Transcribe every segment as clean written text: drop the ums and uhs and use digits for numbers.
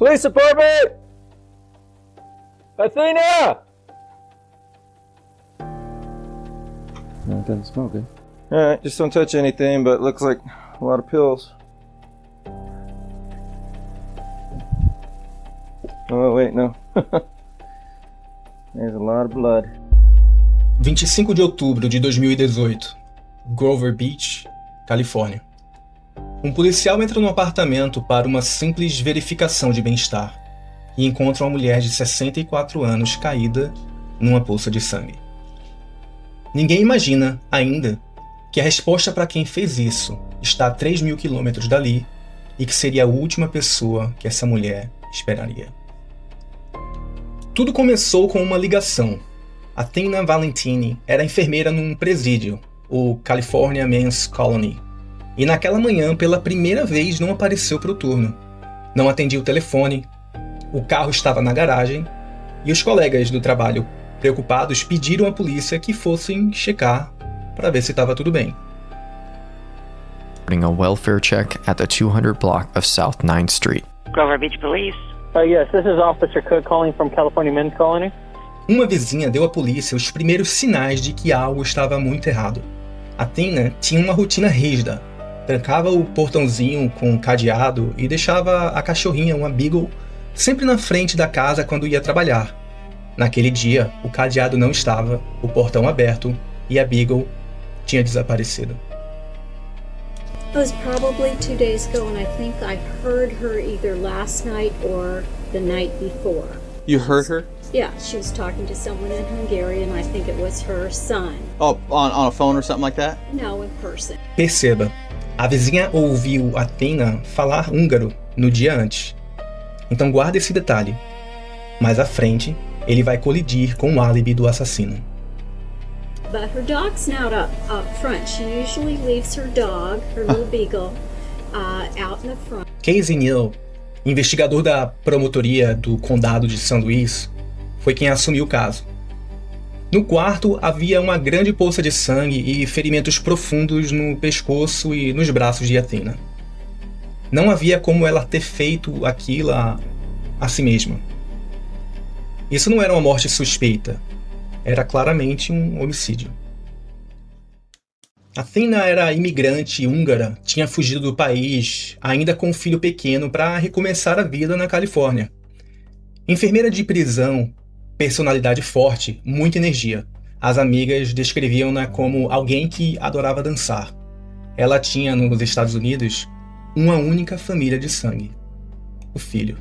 Police department! Athena! No, it doesn't smell good. Alright, just don't touch anything, but it looks like a lot of pills. Oh, wait, no. There's a lot of blood. 25 de outubro de 2018, Grover Beach, Califórnia. Um policial entra no apartamento para uma simples verificação de bem-estar e encontra uma mulher de 64 anos caída numa poça de sangue. Ninguém imagina, ainda, que a resposta para quem fez isso está a 3.000 quilômetros dali e que seria a última pessoa que essa mulher esperaria. Tudo começou com uma ligação. Athena Valentiny era enfermeira num presídio, o California Men's Colony, e naquela manhã, pela primeira vez, não apareceu para o turno. Não atendia o telefone, o carro estava na garagem, e os colegas do trabalho, preocupados, pediram à polícia que fossem checar para ver se estava tudo bem. A welfare check at the 200 block of South 9th Street. Grover Beach Police. Yes, this is Officer Cook calling from California Men's Colony. Uma vizinha deu à polícia os primeiros sinais de que algo estava muito errado. Athena tinha uma rotina rígida. Trancava o portãozinho com cadeado e deixava a cachorrinha, uma Beagle, sempre na frente da casa quando ia trabalhar. Naquele dia, o cadeado não estava, o portão aberto e a Beagle tinha desaparecido. It was probably 2 days ago, and I think I heard her either last night or the night before. You heard her? Yeah, she was talking to someone in Hungarian. I think it was her son. Oh, on a phone or something like that? No, in person. Perceba, a vizinha ouviu Athena falar húngaro no dia antes. Então guarda esse detalhe. Mais à frente, ele vai colidir com o álibi do assassino. But her dog's not up front. She usually leaves her dog, her little beagle, out in the front. Casey Neal, investigador da promotoria do condado de San Luis, foi quem assumiu o caso. No quarto havia uma grande poça de sangue e ferimentos profundos no pescoço e nos braços de Athena. Não havia como ela ter feito aquilo a si mesma. Isso não era uma morte suspeita. Era claramente um homicídio. Athena era imigrante húngara, tinha fugido do país, ainda com um filho pequeno, para recomeçar a vida na Califórnia. Enfermeira de prisão, personalidade forte, muita energia. As amigas descreviam-na como alguém que adorava dançar. Ela tinha, nos Estados Unidos, uma única família de sangue: o filho.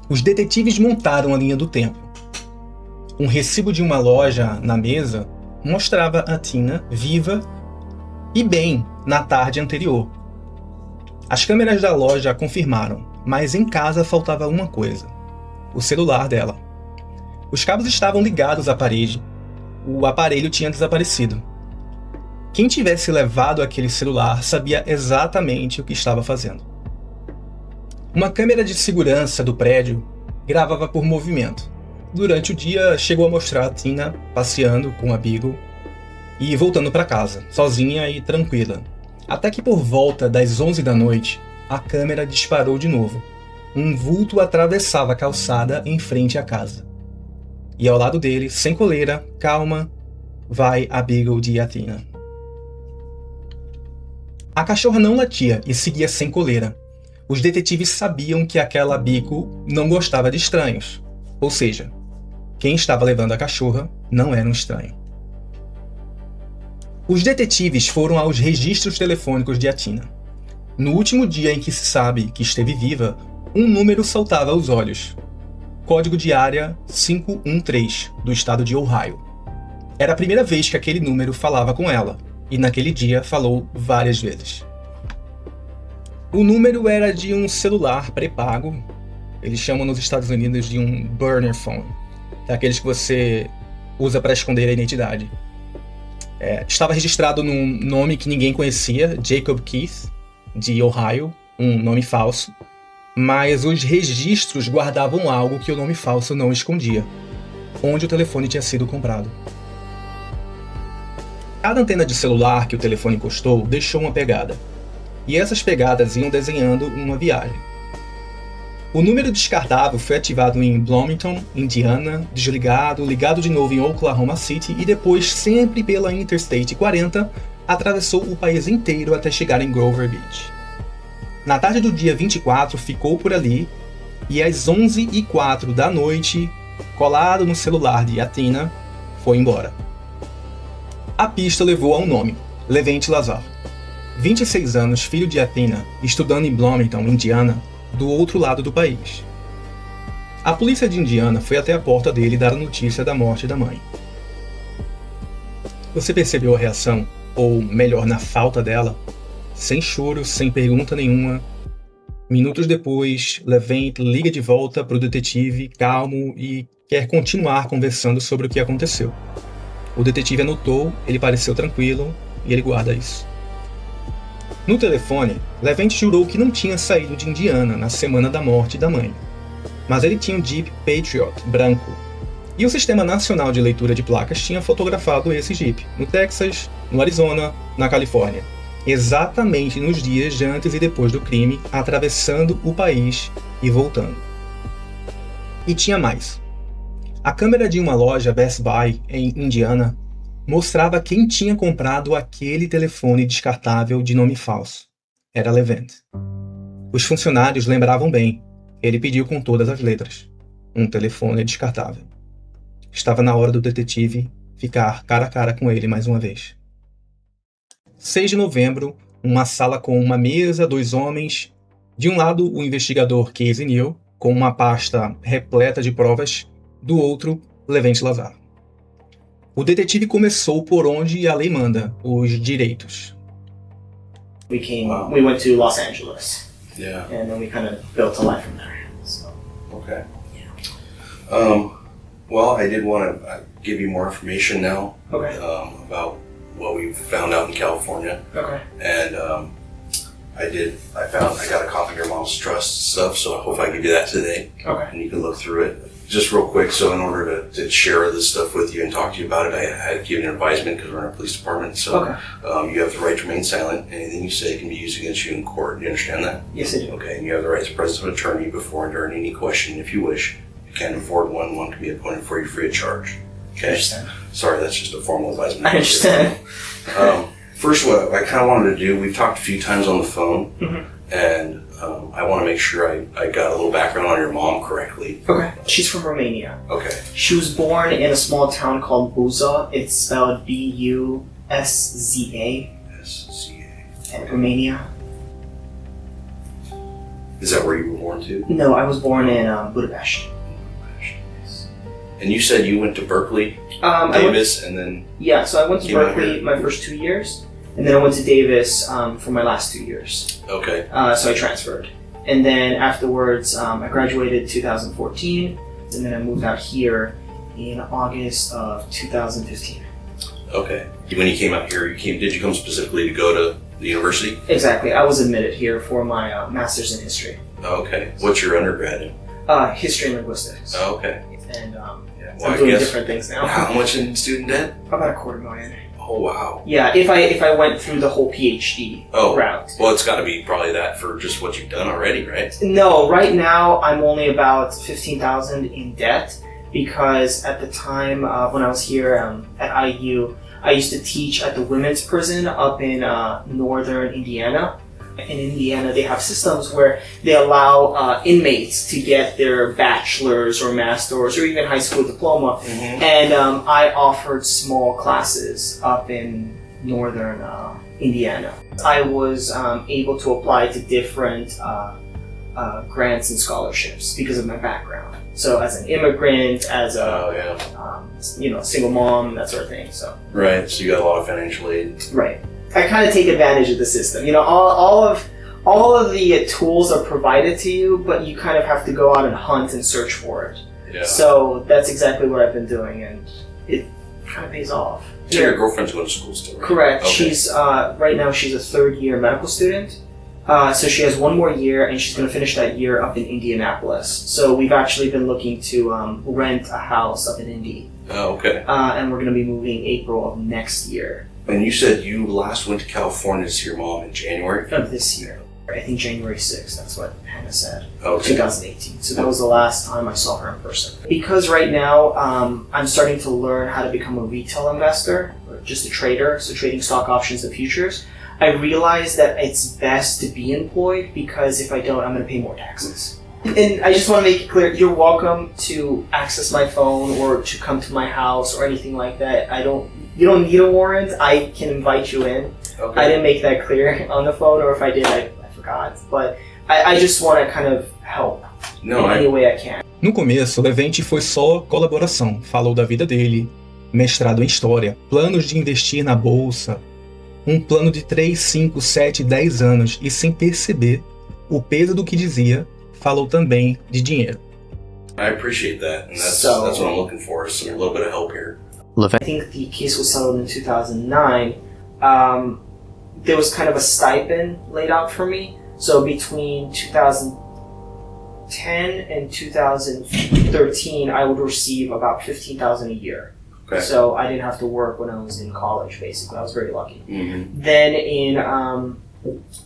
Os detetives montaram a linha do tempo. Um recibo de uma loja na mesa mostrava Athena viva e bem na tarde anterior. As câmeras da loja confirmaram, mas em casa faltava uma coisa: o celular dela. Os cabos estavam ligados à parede. O aparelho tinha desaparecido. Quem tivesse levado aquele celular sabia exatamente o que estava fazendo. Uma câmera de segurança do prédio gravava por movimento. Durante o dia, chegou a mostrar a Athena passeando com a Beagle e voltando para casa, sozinha e tranquila. Até que por volta das 11 da noite, a câmera disparou de novo. Um vulto atravessava a calçada em frente à casa. E ao lado dele, sem coleira, calma, vai a Beagle de Athena. A cachorra não latia e seguia sem coleira. Os detetives sabiam que aquela Beagle não gostava de estranhos. Ou seja, quem estava levando a cachorra não era um estranho. Os detetives foram aos registros telefônicos de Athena. No último dia em que se sabe que esteve viva, um número saltava aos olhos. Código de área 513, do estado de Ohio. Era a primeira vez que aquele número falava com ela, e naquele dia falou várias vezes. O número era de um celular pré-pago. Eles chamam nos Estados Unidos de um burner phone. Daqueles que você usa para esconder a identidade. Estava registrado num nome que ninguém conhecia, Jacob Keith, de Ohio, um nome falso. Mas os registros guardavam algo que o nome falso não escondia: onde o telefone tinha sido comprado. Cada antena de celular que o telefone encostou deixou uma pegada. E essas pegadas iam desenhando uma viagem. O número descartável foi ativado em Bloomington, Indiana, desligado, ligado de novo em Oklahoma City e depois, sempre pela Interstate 40, atravessou o país inteiro até chegar em Grover Beach. Na tarde do dia 24, ficou por ali e às 11h04 da noite, colado no celular de Athena, foi embora. A pista levou a um nome, Levente Lazar. 26 anos, filho de Athena, estudando em Bloomington, Indiana, do outro lado do país. A polícia de Indiana foi até a porta dele dar a notícia da morte da mãe. Você percebeu a reação, ou melhor, na falta dela? Sem choro, sem pergunta nenhuma. Minutos depois, Levente liga de volta para o detetive, calmo, e quer continuar conversando sobre o que aconteceu. O detetive anotou, ele pareceu tranquilo, e ele guarda isso. No telefone, Levente jurou que não tinha saído de Indiana na semana da morte da mãe. Mas ele tinha um Jeep Patriot branco. E o Sistema Nacional de Leitura de Placas tinha fotografado esse Jeep no Texas, no Arizona, na Califórnia. Exatamente nos dias de antes e depois do crime, atravessando o país e voltando. E tinha mais. A câmera de uma loja Best Buy em Indiana mostrava quem tinha comprado aquele telefone descartável de nome falso. Era Levente. Os funcionários lembravam bem. Ele pediu com todas as letras. Um telefone descartável. Estava na hora do detetive ficar cara a cara com ele mais uma vez. 6 de novembro, uma sala com uma mesa, 2 homens. De um lado, o investigador Casey Neal, com uma pasta repleta de provas. Do outro, Levente Lazar. O detetive começou por onde a lei manda, os direitos. We went to Los Angeles. Yeah. And then we kind of built a life from there. So. Okay. Well, I did want to give you more information now. Okay. About what we found out in California. Okay. And I got a copy of your mom's trust stuff, so I hope I give you that today. Okay. And you can look through it. Just real quick, so in order to share this stuff with you and talk to you about it, I had to give you an advisement because we're in a police department. So you have the right to remain silent. Anything you say can be used against you in court. Do you understand that? Yes, I do. Okay, and you have the right to presence of an attorney before and during any question if you wish. You can afford one. One can be appointed for you free of charge. Okay? I understand. Sorry, that's just a formal advisement. I understand. First, what I kind of wanted to do, we've talked a few times on the phone, and I want to make sure I got a little background on your mom correctly. Okay. She's from Romania. Okay. She was born in a small town called Buza. It's spelled Busza. SCA. In Romania. Is that where you were born to? No, I was born in Budapest. And you said you went to Berkeley, Davis, and then... Yeah, so I went to Came out Berkeley here. my first 2 years, and then I went to Davis for my last 2 years. Okay. So I transferred. And then afterwards, I graduated 2014, and then I moved out here in August of 2015. Okay. When you came out here, did you come specifically to go to the university? Exactly. I was admitted here for my master's in history. Okay. What's your undergrad in? History and linguistics. Oh, okay. And Well, I'm doing different things now. How much in student debt? About $250,000. Oh, wow. Yeah, if I went through the whole PhD route. Well, it's got to be probably that for just what you've done already, right? No, right now I'm only about $15,000 in debt because at the time when I was here at IU, I used to teach at the women's prison up in northern Indiana. In Indiana, they have systems where they allow inmates to get their bachelor's or master's or even high school diploma. And I offered small classes up in northern Indiana. I was able to apply to different grants and scholarships because of my background. So as an immigrant, as a single mom, that sort of thing. So Right, so you got a lot of financial aid. right. I kind of take advantage of the system. You know, all of the tools are provided to you, but you kind of have to go out and hunt and search for it. Yeah. So that's exactly what I've been doing, and it kind of pays off. So your girlfriend's going to school still, right? Correct. Okay. She's right now she's a third-year medical student. So she has one more year, and she's going to finish that year up in Indianapolis. So we've actually been looking to rent a house up in Indy. Oh, okay. And we're going to be moving April of next year. And you said you last went to California to see your mom in January? Of this year. I think January 6th, that's what Hannah said. Okay. 2018. So that was the last time I saw her in person. Because right now, I'm starting to learn how to become a retail investor, or just a trader, so trading stock options and futures. I realized that it's best to be employed because if I don't, I'm going to pay more taxes. And I just want to make it clear, you're welcome to access my phone or to come to my house or anything like that. You don't need a warrant. I can invite you in. Okay. I didn't make that clear on the phone, or if I did, I forgot. But I just want to kind of help in any way I can. No começo, Levente foi só colaboração. Falou da vida dele, mestrado em História, planos de investir na Bolsa, um plano de 3, 5, 7, 10 anos e sem perceber o peso do que dizia, falou também de dinheiro. I appreciate that, and that's what I'm looking for, is a little bit of help here. I think the case was settled in 2009. There was kind of a stipend laid out for me. So between 2010 and 2013, I would receive about $15,000 a year. Okay. So I didn't have to work when I was in college, basically. I was very lucky. Mm-hmm. Then in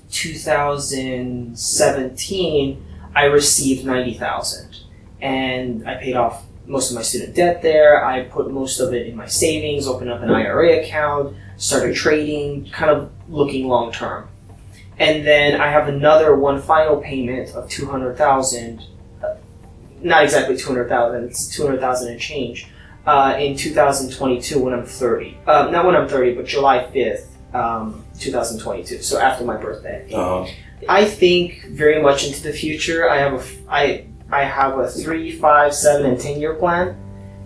2017, I received $90,000. And I paid off most of my student debt there. I put most of it in my savings, opened up an IRA account, started trading, kind of looking long term. And then I have one final payment of $200,000, not exactly $200,000, it's $200,000 and change, in 2022 when I'm 30. Not when I'm 30, but July 5th, 2022, so after my birthday. Uh-huh. I think very much into the future. I have a 3, 5, 7, and 10-year plan.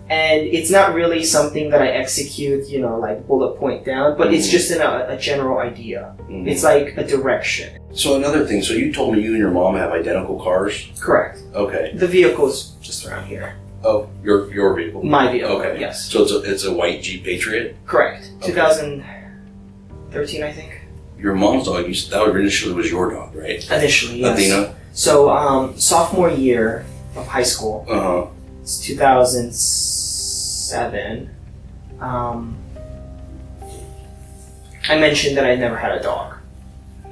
And it's not really something that I execute, like bullet point down, but it's just a general idea. Mm-hmm. It's like a direction. So another thing, so you told me you and your mom have identical cars? Correct. Okay. The vehicle's just around here. Oh, your vehicle? My vehicle, okay. Yes. So it's a white Jeep Patriot? Correct. Okay. 2013, I think. Your mom's dog, that initially was your dog, right? Initially, yes. Athena? So, sophomore year of high school, Uh-huh. it's 2007, I mentioned that I never had a dog.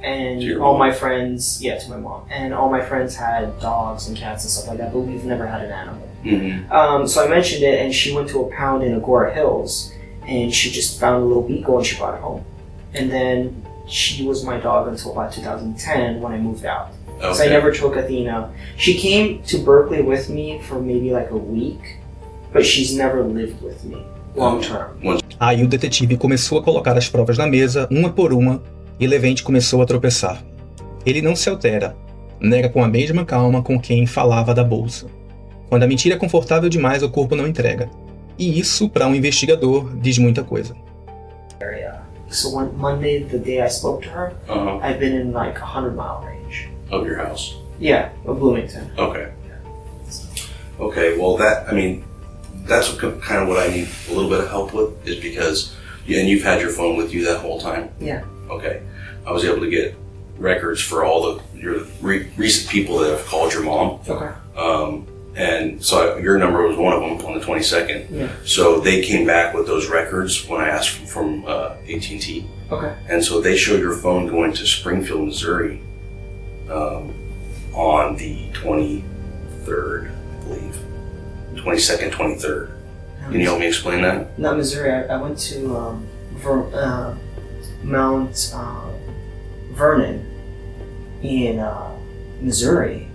And to your all mom? my friends, to my mom, and all my friends had dogs and cats and stuff like that, but we've never had an animal. Mm-hmm. So I mentioned it, and she went to a pound in Agora Hills, and she just found a little beagle and she brought it home. And then she was my dog until about 2010 when I moved out. Okay. So I never took Athena. She came to Berkeley with me for maybe like a week, but she's never lived with me long term. Aí o detetive começou a colocar as provas na mesa, uma por uma, e Levente começou a tropeçar. Ele não se altera, nega com a mesma calma com quem falava da bolsa. Quando a mentira é confortável demais, o corpo não entrega. E isso, para um investigador, diz muita coisa. So on Monday, the day I spoke to her, Uh-huh. I've been in like 100-mile range. Of your house? Yeah, of Bloomington. Okay. Okay, well that's kind of what I need a little bit of help with, is because, and you've had your phone with you that whole time? Yeah. Okay. I was able to get records for all your recent people that have called your mom. Okay. And so your number was one of them on the 22nd. Yeah. So they came back with those records when I asked from AT&T. Okay. And so they showed your phone going to Springfield, Missouri, on the 23rd, I believe. 22nd, 23rd. Can you help me explain that? Not Missouri. I went to Mount Vernon in Missouri.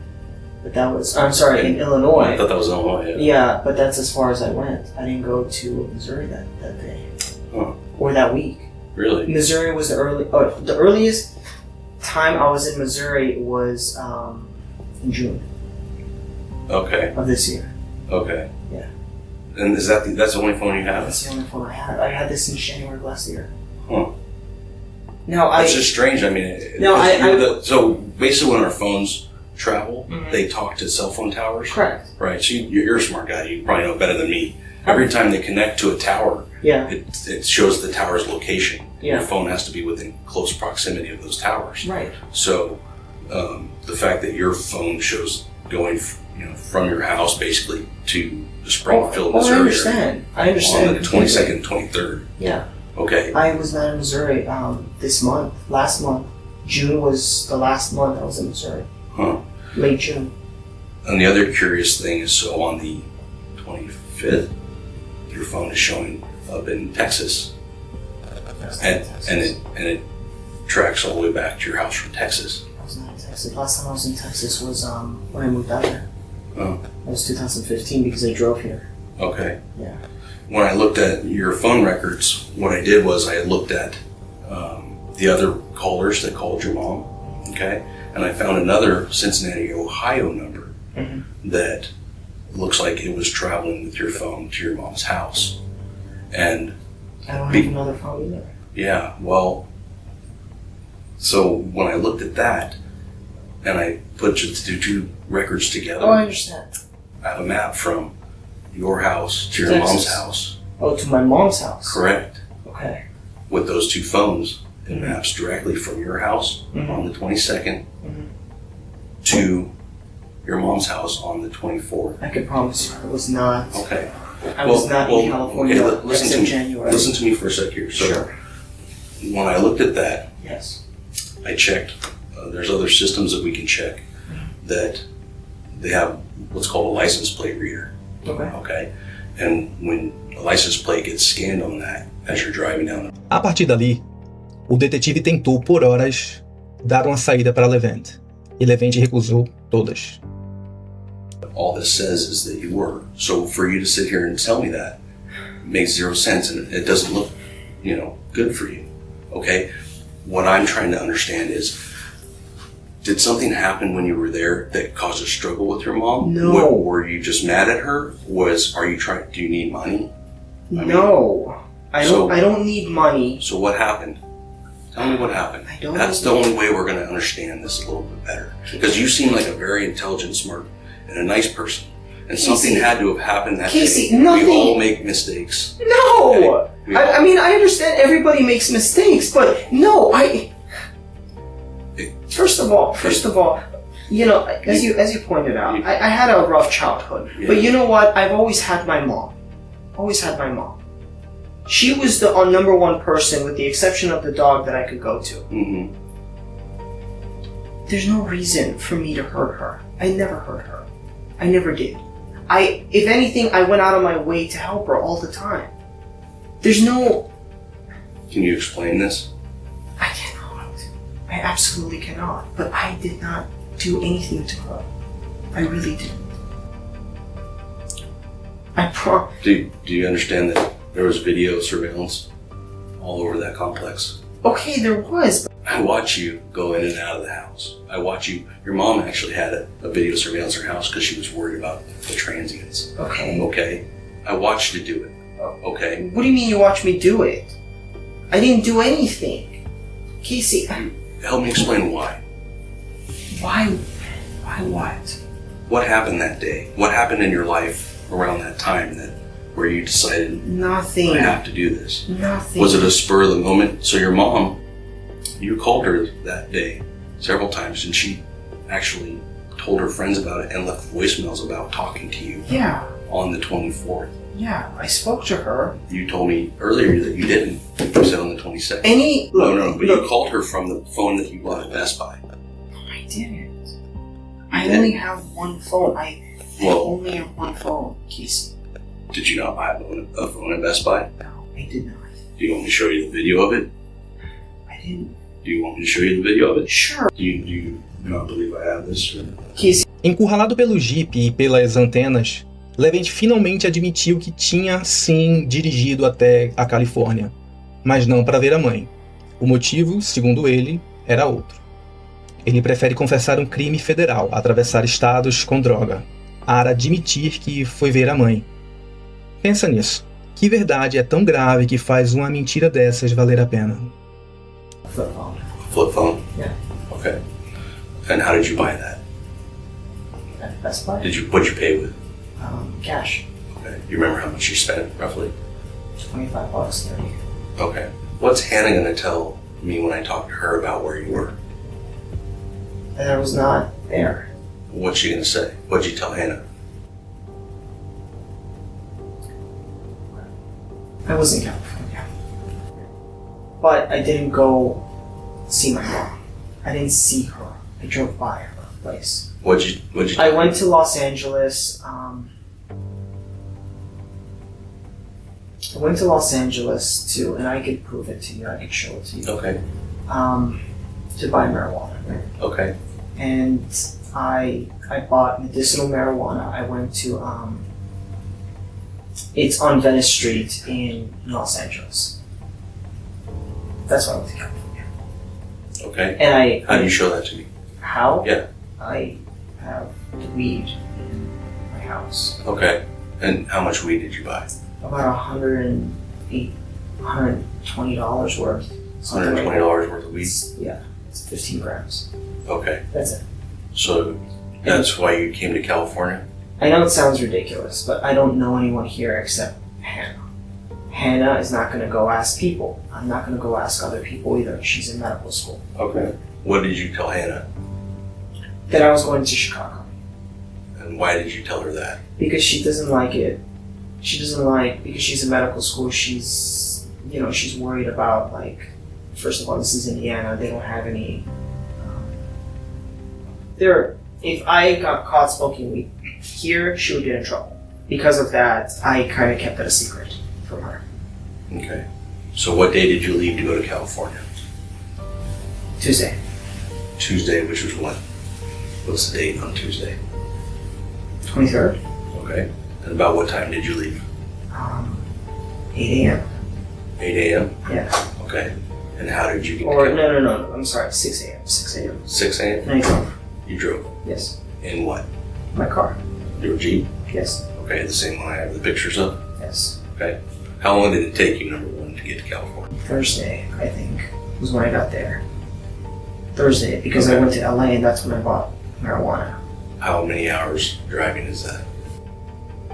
But that was, I'm sorry, in Illinois. I thought that was Illinois, yeah. Yeah, but that's as far as I went. I didn't go to Missouri that day. Huh. Or that week. Really? Missouri was the earliest time I was in Missouri was in June. Okay. Of this year. Okay. Yeah. And that's the only phone you have? That's the only phone I had. I had this since January of last year. Huh. No, It's just strange. So basically when our phones travel, Mm-hmm. they talk to cell phone towers. Correct. Right. So you're a smart guy. You probably know better than me. Every time they connect to a tower, Yeah. it shows the tower's location. Yeah. Your phone has to be within close proximity of those towers. Right. So the fact that your phone shows going from your house basically to Springfield, Missouri. I understand. I understand. On the 22nd, 23rd. Yeah. Okay. I was not in Missouri last month, June was the last month I was in Missouri. Huh. Late June. And the other curious thing is, so on the 25th, your phone is showing up in Texas, and it tracks all the way back to your house from Texas. I was not in Texas. Last time I was in Texas was when I moved out here. Oh. It was 2015 because I drove here. Okay. Yeah. When I looked at your phone records, what I did was I looked at the other callers that called your mom, okay? And I found another Cincinnati, Ohio number that looks like it was traveling with your phone to your mom's house. And I don't have another phone either. yeah, well, so when I looked at that and I put the two records together, Oh, I understand. I have a map from your house to your Texas. mom's house. Oh, to my mom's house. Correct. Okay. With those two phones, it maps directly from your house on the 22nd to your mom's house on the 24th. I can promise you, I was not. Okay. I was not in California okay, listen except to me. January. Listen to me for a sec here. So Sure. when I looked at that, Yes. I checked. There's other systems that we can check that they have what's called a license plate reader. Okay. Okay. And when a license plate gets scanned on that as you're driving down the A partir dali, o detetive tentou por horas dar uma saída para Levente, e Levente recusou todas. all this says is that you were. So for you to sit here and tell me that makes zero sense, and it doesn't look, good for you. Okay? What I'm trying to understand is, did something happen when you were there that caused a struggle with your mom? No. Were you just mad at her? Do you need money? No. I don't need money. So what happened? Tell me what happened. I don't That's know. the only way we're going to understand this a little bit better. Because you seem like a very intelligent, smart, and a nice person. And something Casey. had to have happened that Casey, day. nothing. We all make mistakes. No! We all- I mean, I understand everybody makes mistakes, but no, First of all, as you pointed out, I had a rough childhood. Yeah. But you know what? I've always had my mom. She was the number one person, with the exception of the dog, that I could go to. Mhm. There's no reason for me to hurt her. I never hurt her. I never did. If anything, I went out of my way to help her all the time. There's no... Can you explain this? I cannot. I absolutely cannot. But I did not do anything to her. I really didn't. Do you understand that there was video surveillance all over that complex? Okay, there was. But I watch you go in and out of the house. I watch you. Your mom actually had a video surveillance in her house because she was worried about the transients. okay. Okay? I watched you do it. Okay? What do you mean you watched me do it? I didn't do anything. Casey, Help me explain why. why what? What happened that day? What happened in your life around that time where you decided, Nothing. I have to do this? Nothing. Was it a spur of the moment? So your mom, you called her that day several times, and she actually told her friends about it and left voicemails about talking to you Yeah, on the 24th. yeah. I spoke to her. You told me earlier that you didn't. You said on the 22nd. But you called her from the phone that you bought at Best Buy. I didn't. I didn't? only have one phone. I only have one phone, Casey. Did you not buy a phone at Best Buy? No, I did not. Do you want me to show you the video of it? I didn't. Do you want me to show you the video of it? Sure. Do you not believe I have this? Or? Casey, Encurralado pelo Jeep e pelas antenas, Levente finalmente admitiu que tinha sim dirigido até a Califórnia, mas não para ver a mãe. O motivo, segundo ele, era outro. Ele prefere confessar um crime federal, atravessar estados com droga, a admitir que foi ver a mãe. Pensa nisso. Que verdade é tão grave que faz uma mentira dessas valer a pena? flip phone. Flip phone? Yeah. Okay. And how did you buy that? At Best Buy. What'd you pay with? Cash. Okay. You remember how much you spent, roughly? $25, 30. Okay. What's Hannah gonna tell me when I talk to her about where you were? And I was not there. What's she gonna say? What'd you tell Hannah? I was in California. But I didn't go see my mom. I didn't see her. I drove by her place. What'd you I went to Los Angeles. I went to Los Angeles too, and I could prove it to you. I could show it to you. Okay. To buy marijuana. Right? Okay. And I bought medicinal marijuana. I went to it's on Venice Street in Los Angeles. That's why I went to California. Okay. And How do you show that to me? How? Yeah. I have the weed in my house. Okay. And how much weed did you buy? About $120 worth. Something like $120 worth of weed? Yeah, it's 15 grams. Okay. That's it. So that's why you came to California? I know it sounds ridiculous, but I don't know anyone here except Hannah. Hannah is not going to go ask people. I'm not going to go ask other people either. She's in medical school. Okay. What did you tell Hannah? That I was going to Chicago. And why did you tell her that? Because she doesn't like it. She doesn't like, because she's in medical school, she's worried about, like, first of all, this is Indiana. They don't have any, if I got caught smoking weed here, she would get in trouble. Because of that, I kind of kept it a secret from her. Okay. So what day did you leave to go to California? Tuesday. Tuesday, which was what? What's the date on Tuesday? 23rd. Okay. And about what time did you leave? 8 a.m. 8 a.m.? Yeah. Okay. And how did you get Or, to California? no, I'm sorry, 6 a.m. 6 a.m. 6 a.m.? And I drove. You drove? Yes. In what? My car. Your Jeep? Yes. Okay, the same one I have the pictures of? Yes. Okay. How long did it take you, number one, to get to California? Thursday, I think, was when I got there. Thursday, because I Okay. went to LA and that's when I bought marijuana. How many hours driving is that?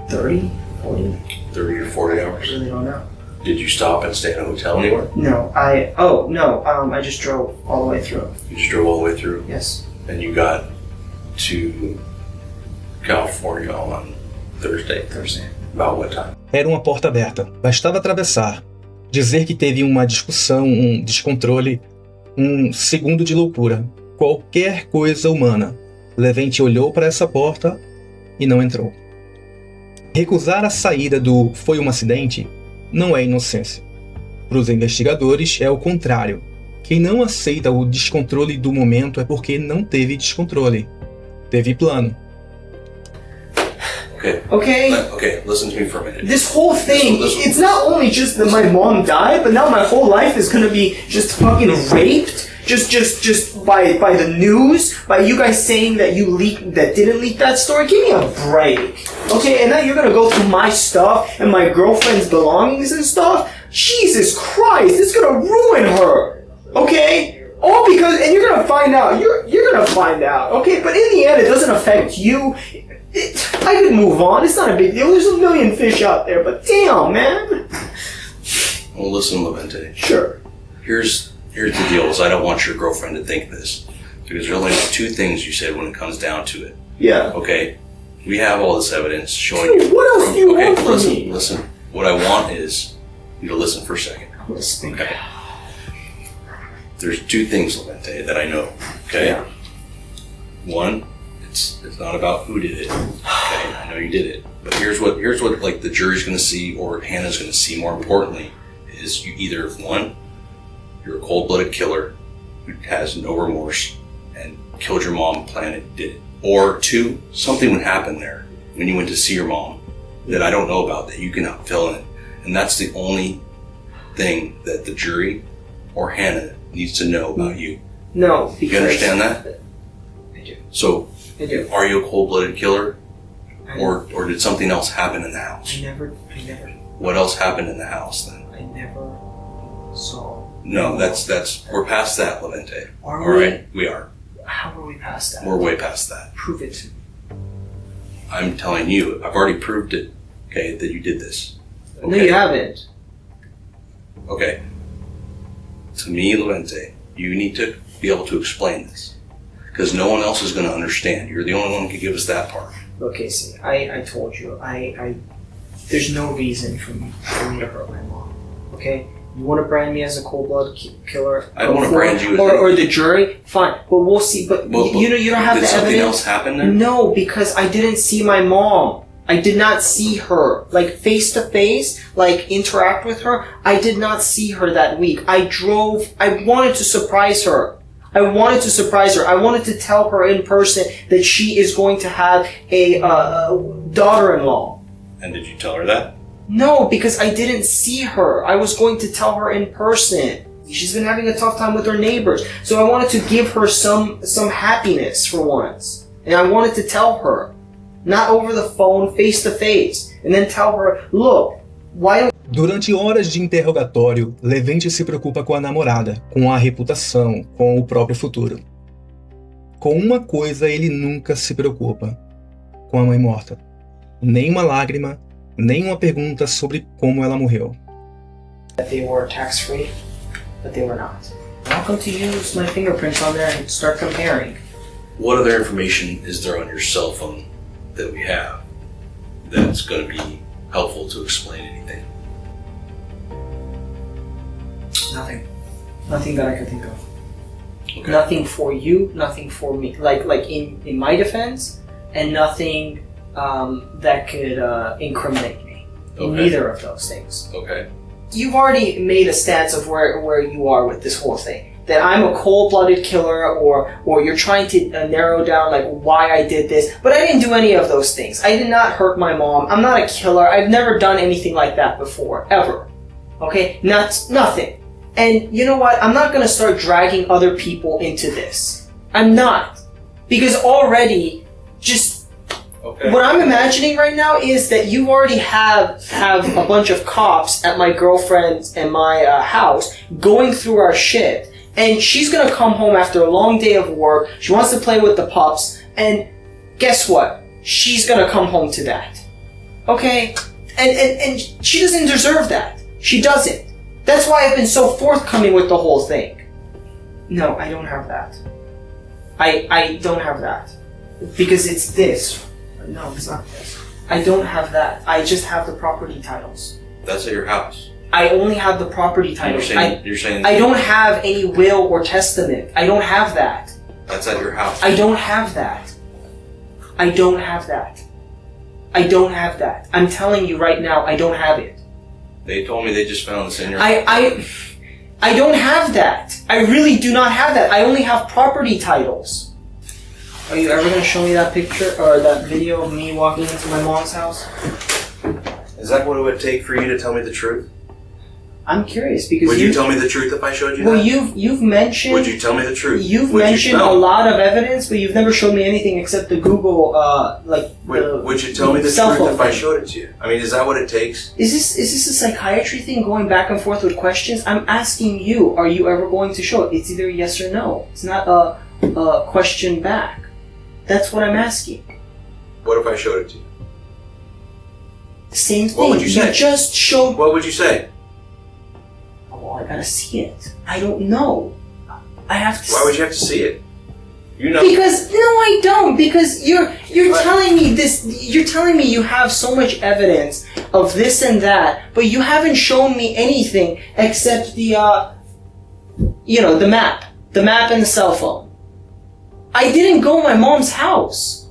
30, 40, 30 or 40 I hours? really don't know. Did you stop and stay in a hotel anywhere? No, I just drove all the way through. You just drove all the way through? Yes. And you got to California on Thursday? Thursday. About what time? Era uma porta aberta. Bastava atravessar. Dizer que teve uma discussão, um descontrole, um segundo de loucura. Qualquer coisa humana. Levente olhou para essa porta e não entrou. Recusar a saída do "foi um acidente" não é inocência. Para os investigadores, é o contrário. Quem não aceita o descontrole do momento é porque não teve descontrole. Teve plano. Okay, listen to me for a minute. This whole thing, This- it's not only just that my mom died, but now my whole life is gonna be just fucking raped. Just by the news, by you guys saying that didn't leak that story. Give me a break. Okay, and now you're gonna go through my stuff and my girlfriend's belongings and stuff? Jesus Christ, it's gonna ruin her. Okay? All because, and you're gonna find out, you're gonna find out, okay? But in the end, it doesn't affect you. I could move on, it's not a big deal, there's a million fish out there, but damn, man. Well, listen, Levente. Sure. Here's the deal, is I don't want your girlfriend to think this. Because there's only two things you said when it comes down to it. Yeah. Okay? We have all this evidence showing Dude, what else do you want from me? Listen. What I want is you to listen for a second. I'm listening. Okay. There's two things, Levente, that I know. Okay? Yeah. One, it's not about who did it. Okay, I know you did it. But here's what like the jury's gonna see, or Hannah's gonna see, more importantly, is you either, one, you're a cold-blooded killer who has no remorse and killed your mom, planned it, did it. Or two, something would happen there when you went to see your mom that I don't know about, that you cannot fill in. And that's the only thing that the jury or Hannah needs to know about you. No, because... You understand that? I do. So, I do. are you a cold-blooded killer? Or did something else happen in the house? I never... What else happened in the house then? I never saw... No, that's we're past that, Levente. Are All we? right, we are. How are we past that? We're way past that. Prove it to me. I'm telling you, I've already proved it, okay, that you did this. Okay? No, you haven't. Okay. To me, Levente, you need to be able to explain this. Because no one else is going to understand. You're the only one who can give us that part. Look, Casey, I told you, there's no reason for me to hurt my mom, okay? You want to brand me as a cold-blooded killer? I don't want to brand you as or the jury? Fine, but we'll see. But you don't have the evidence. Did something else happen there? No, because I didn't see my mom. I did not see her, like, face to face, like, interact with her. I did not see her that week. I wanted to surprise her. I wanted to tell her in person that she is going to have a daughter-in-law. And did you tell her that? No, because I didn't see her. I was going to tell her in person. She's been having a tough time with her neighbors. So I wanted to give her some happiness for once. And I wanted to tell her. Not over the phone, face to face. And then tell her, look, why don't... Durante horas de interrogatório, Levente se preocupa com a namorada, com a reputação, com o próprio futuro. Com uma coisa ele nunca se preocupa: com a mãe morta. Nem uma lágrima, nem uma pergunta sobre como ela morreu. They were tax-free, but they were not. I'm going to use my fingerprints on there and start comparing. What other information is there on your cell phone that we have that's going to be helpful to explain anything? Nothing. Nothing that I could think of. Okay. Nothing for you, nothing for me. Like in my defense, and nothing that could incriminate me. In Okay. neither of those things. Okay. You've already made a stance of where you are with this whole thing. That I'm a cold-blooded killer, or you're trying to narrow down like why I did this. But I didn't do any of those things. I did not hurt my mom. I'm not a killer. I've never done anything like that before, ever. Okay? Nothing. And you know what? I'm not gonna start dragging other people into this. I'm not. Because already, Okay. what I'm imagining right now is that you already have a bunch of cops at my girlfriend's and my house going through our shit. And she's gonna come home after a long day of work. She wants to play with the pups. And guess what? She's gonna come home to that. Okay? And she doesn't deserve that. She doesn't. That's why I've been so forthcoming with the whole thing. No, I don't have that. I don't have that. Because it's this. No, it's not this. I don't have that. I just have the property titles. That's at your house. I only have the property titles. You're saying I don't have any will or testament. I don't have that. that's at your house. I don't have that. I don't have that. I don't have that. I'm telling you right now, I don't have it. They told me they just found this in your I don't have that. I really do not have that. I only have property titles. Are you ever going to show me that picture or that video of me walking into my mom's house? Is that what it would take for you to tell me the truth? I'm curious because Would you tell me the truth if I showed you well, that? you've mentioned. Would you tell me the truth? You've Would mentioned you a lot of evidence, but you've never showed me anything except the Google, Would you tell me the cell truth phone if I thing. showed it to you? I mean, is that what it takes? Is this a psychiatry thing going back and forth with questions? I'm asking you, are you ever going to show it? It's either yes or no. It's not a question back. That's what I'm asking. What if I showed it to you? Same thing. What would you say? You just showed. What would you say? Oh, I gotta see it. I don't know. I have to. Why would you have to see it? You know. Because no, I don't. Because you're telling me this. You're telling me you have so much evidence of this and that, but you haven't shown me anything except the map and the cell phone. I didn't go to my mom's house.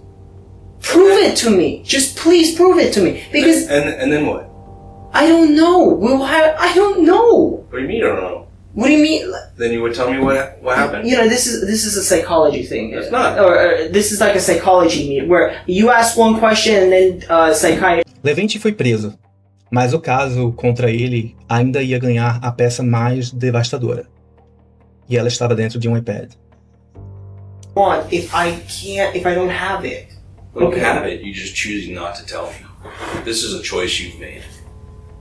Prove it to me. Just please prove it to me. Because and then what? I don't know. I don't know. What do you mean you don't know? What do you mean? Then you would tell me what happened. This is a psychology thing. It's not. Or this is like a psychology meet where you ask one question and then psychiatry. Levente foi preso, mas o caso contra ele ainda ia ganhar a peça mais devastadora. E ela estava dentro de um iPad. If I don't have it. When you have it, you just choosing not to tell me. This is a choice you've made.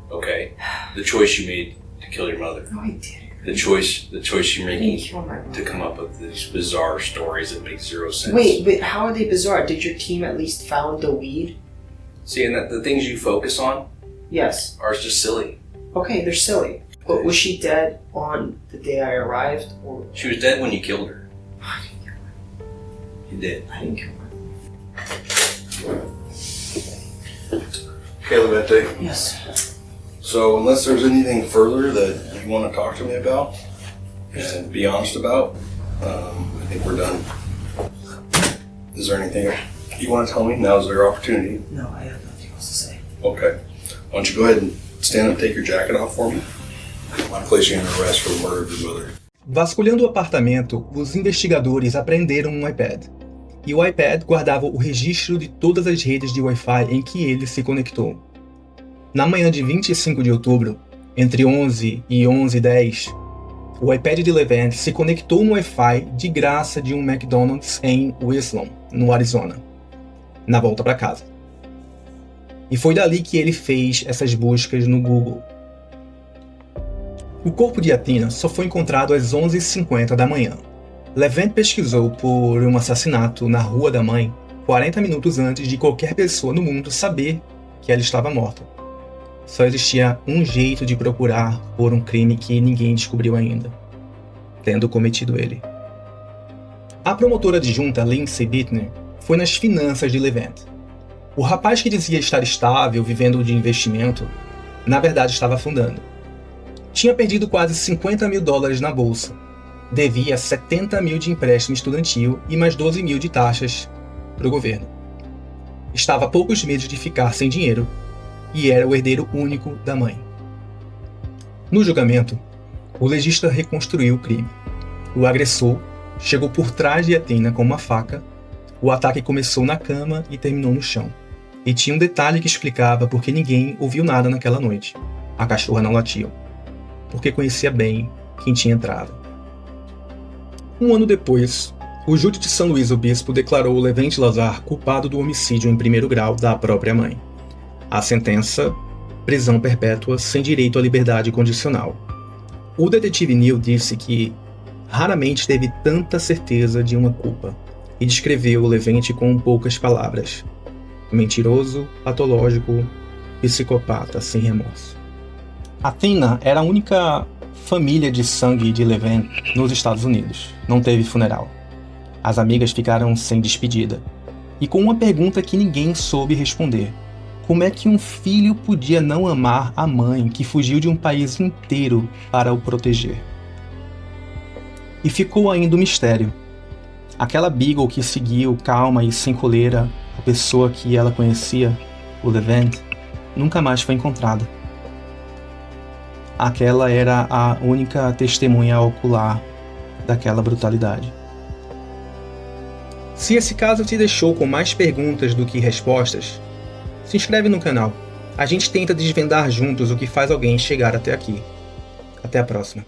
Okay? The choice you made to kill your mother. No, I didn't. The choice you're I making didn't kill my mom. to come up with these bizarre stories that make zero sense. Wait, but how are they bizarre? Did your team at least found the weed? See, and the things you focus on Yes. are just silly. Okay, they're silly. But was she dead on the day I arrived? Or She was dead when you killed her. I didn't kill her. You did. I didn't kill her. Okay, Levente. Yes. So unless there's anything further that you want to talk to me about and be honest about, I think we're done. Is there anything you want to tell me? Now's your opportunity. No, I have nothing else to say. Okay. Why don't you go ahead and stand up and take your jacket off for me? I want to place you under arrest for the murder of your mother. Vasculhando o apartamento, os investigadores apreenderam um iPad. E o iPad guardava o registro de todas as redes de Wi-Fi em que ele se conectou. Na manhã de 25 de outubro, entre 11 e 11h10, o iPad de Levente se conectou no Wi-Fi de graça de um McDonald's em Winslow, no Arizona, na volta para casa. E foi dali que ele fez essas buscas no Google. O corpo de Athena só foi encontrado às 11h50 da manhã. Levente pesquisou por um assassinato na rua da mãe 40 minutos antes de qualquer pessoa no mundo saber que ela estava morta. Só existia um jeito de procurar por um crime que ninguém descobriu ainda, tendo cometido ele. A promotora adjunta Lindsay Bittner foi nas finanças de Levente. O rapaz que dizia estar estável, vivendo de investimento, na verdade estava afundando. Tinha perdido quase $50 mil na bolsa. Devia 70 mil de empréstimo estudantil e mais 12 mil de taxas para o governo. Estava a poucos meses de ficar sem dinheiro e era o herdeiro único da mãe. No julgamento, o legista reconstruiu o crime. O agressor chegou por trás de Athena com uma faca. O ataque começou na cama e terminou no chão. E tinha um detalhe que explicava por que ninguém ouviu nada naquela noite. A cachorra não latiu, porque conhecia bem quem tinha entrado. Um ano depois, o júri de San Luis Obispo declarou Levente Lazar culpado do homicídio em primeiro grau da própria mãe. A sentença: prisão perpétua sem direito à liberdade condicional. O detetive Neil disse que raramente teve tanta certeza de uma culpa e descreveu o Levente com poucas palavras: mentiroso, patológico, psicopata sem remorso. Athena era a única família de sangue de Levente nos Estados Unidos. Não teve funeral. As amigas ficaram sem despedida e com uma pergunta que ninguém soube responder: como é que um filho podia não amar a mãe que fugiu de um país inteiro para o proteger? E ficou ainda o mistério. Aquela Beagle que seguiu calma e sem coleira a pessoa que ela conhecia, o Levente, nunca mais foi encontrada. Aquela era a única testemunha ocular daquela brutalidade. Se esse caso te deixou com mais perguntas do que respostas, se inscreve no canal. A gente tenta desvendar juntos o que faz alguém chegar até aqui. Até a próxima.